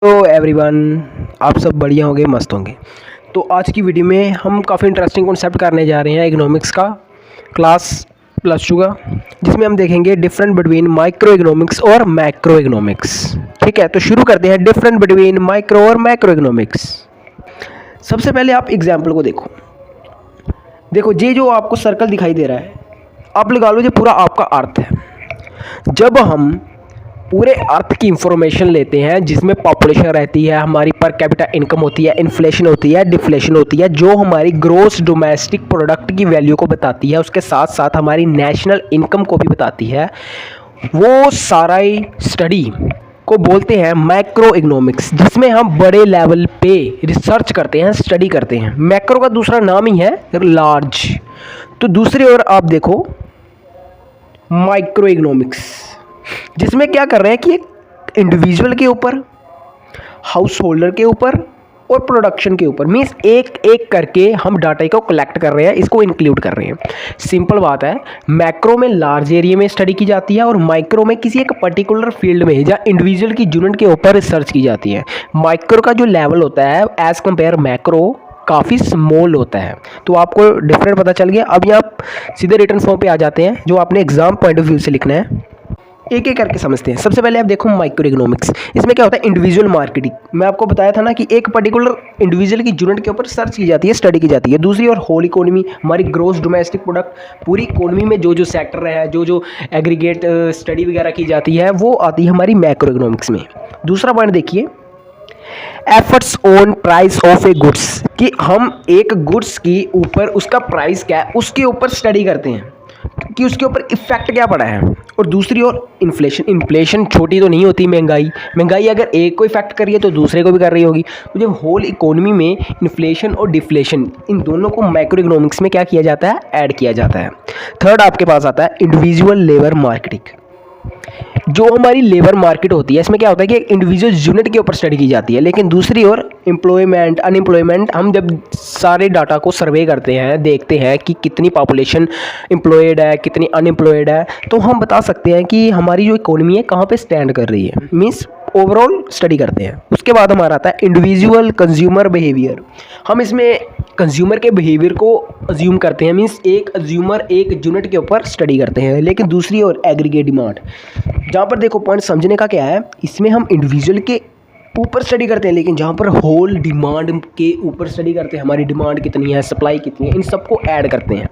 तो एवरीवन, आप सब बढ़िया होंगे, मस्त होंगे। तो आज की वीडियो में हम काफ़ी इंटरेस्टिंग कॉन्सेप्ट करने जा रहे हैं इकोनॉमिक्स का, क्लास +2 का, जिसमें हम देखेंगे डिफरेंट बिटवीन माइक्रो इकोनॉमिक्स और मैक्रो इकोनॉमिक्स। ठीक है, तो शुरू करते हैं डिफरेंट बिटवीन माइक्रो और मैक्रो इकोनॉमिक्स। सबसे पहले आप एग्जाम्पल को देखो ये जो आपको सर्कल दिखाई दे रहा है, आप लगा लो ये पूरा आपका अर्थ है। जब हम पूरे अर्थ की इंफॉर्मेशन लेते हैं जिसमें पॉपुलेशन रहती है, हमारी पर कैपिटा इनकम होती है, इन्फ्लेशन होती है, डिफ्लेशन होती है, जो हमारी ग्रोस डोमेस्टिक प्रोडक्ट की वैल्यू को बताती है, उसके साथ साथ हमारी नेशनल इनकम को भी बताती है, वो सारा ही स्टडी को बोलते हैं मैक्रो इकोनॉमिक्स, जिसमें हम बड़े लेवल पे रिसर्च करते हैं, स्टडी करते हैं। मैक्रो का दूसरा नाम ही है लार्ज। तो दूसरी ओर आप देखो माइक्रो इकोनॉमिक्स, जिसमें क्या कर रहे हैं कि एक इंडिविजुअल के ऊपर, हाउस होल्डर के ऊपर और प्रोडक्शन के ऊपर, मीन्स एक एक करके हम डाटा को कलेक्ट कर रहे हैं, इसको इंक्लूड कर रहे हैं। सिंपल बात है, मैक्रो में लार्ज एरिया में स्टडी की जाती है और माइक्रो में किसी एक पर्टिकुलर फील्ड में या इंडिविजुअल की यूनिट के ऊपर रिसर्च की जाती है। माइक्रो का जो लेवल होता है एज कंपेयर मैक्रो काफ़ी स्मॉल होता है। तो आपको डिफरेंट पता चल गया। अब ये आप सीधे रिटर्न फॉर्म पे आ जाते हैं, जो आपने एग्जाम पॉइंट ऑफ व्यू से लिखना है। एक एक करके समझते हैं। सबसे पहले आप देखो माइक्रो इकोनॉमिक्स, इसमें क्या होता है इंडिविजुअल मार्केटिंग। मैं आपको बताया था ना कि एक पर्टिकुलर इंडिविजुअल की यूनिट के ऊपर सर्च की जाती है, स्टडी की जाती है। दूसरी और होल इकोनॉमी, हमारी ग्रोस डोमेस्टिक प्रोडक्ट, पूरी इकोनॉमी में जो जो सेक्टर है, जो जो एग्रीगेट स्टडी वगैरह की जाती है, वो आती है हमारी मैक्रो इकोनॉमिक्स में। दूसरा पॉइंट देखिए, efforts on price of A goods, कि हम एक गुड्स की ऊपर उसका प्राइस क्या है उसके ऊपर स्टडी करते हैं कि उसके ऊपर इफेक्ट क्या पड़ा है। और दूसरी ओर इन्फ्लेशन छोटी तो नहीं होती, महंगाई अगर एक को इफेक्ट कर रही है तो दूसरे को भी कर रही होगी। तो जब होल इकोनॉमी में इन्फ्लेशन और डिफ्लेशन, इन दोनों को माइक्रो इकोनॉमिक्स में क्या किया जाता है, ऐड किया जाता है। थर्ड आपके पास आता है इंडिविजुअल लेबर मार्केटिंग। जो हमारी लेबर मार्केट होती है, इसमें क्या होता है कि एक इंडिविजुअल यूनिट के ऊपर स्टडी की जाती है। लेकिन दूसरी ओर एम्प्लॉयमेंट, अनएम्प्लॉयमेंट, हम जब सारे डाटा को सर्वे करते हैं, देखते हैं कि कितनी पॉपुलेशन एम्प्लॉयड है, कितनी अनएम्प्लॉयड है, तो हम बता सकते हैं कि हमारी जो इकोनॉमी है कहाँ पे स्टैंड कर रही है, मीन्स ओवरऑल स्टडी करते हैं। उसके बाद हमारा आता है इंडिविजुअल कंज्यूमर बिहेवियर। हम इसमें कंज्यूमर के बिहेवियर को अज्यूम करते हैं, मीन्स एक अज्यूमर एक यूनिट के ऊपर स्टडी करते हैं। लेकिन दूसरी ओर एग्रीगेट डिमांड, जहाँ पर देखो पॉइंट समझने का क्या है, इसमें हम इंडिविजुअल के ऊपर स्टडी करते हैं, लेकिन जहाँ पर होल डिमांड के ऊपर स्टडी करते हैं, हमारी डिमांड कितनी है, सप्लाई कितनी है, इन सबको ऐड करते हैं।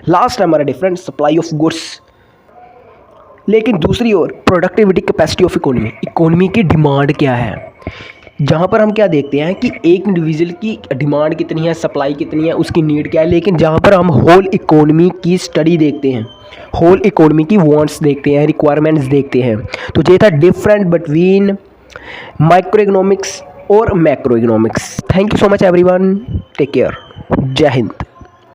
लास्ट हमारा डिफरेंट सप्लाई ऑफ गुड्स। लेकिन दूसरी ओर प्रोडक्टिविटी कैपेसिटी ऑफ इकोनॉमी की डिमांड क्या है, जहाँ पर हम क्या देखते हैं कि एक इंडिविजुअल की डिमांड कितनी है, सप्लाई कितनी है, उसकी नीड क्या है। लेकिन जहाँ पर हम होल इकोनॉमी की स्टडी देखते हैं, होल इकोनॉमी की वांट्स देखते हैं, रिक्वायरमेंट्स देखते हैं। तो ये था डिफरेंट बिटवीन माइक्रो इकोनॉमिक्स और macro economics. Thank you so much everyone, take care, जय हिंद।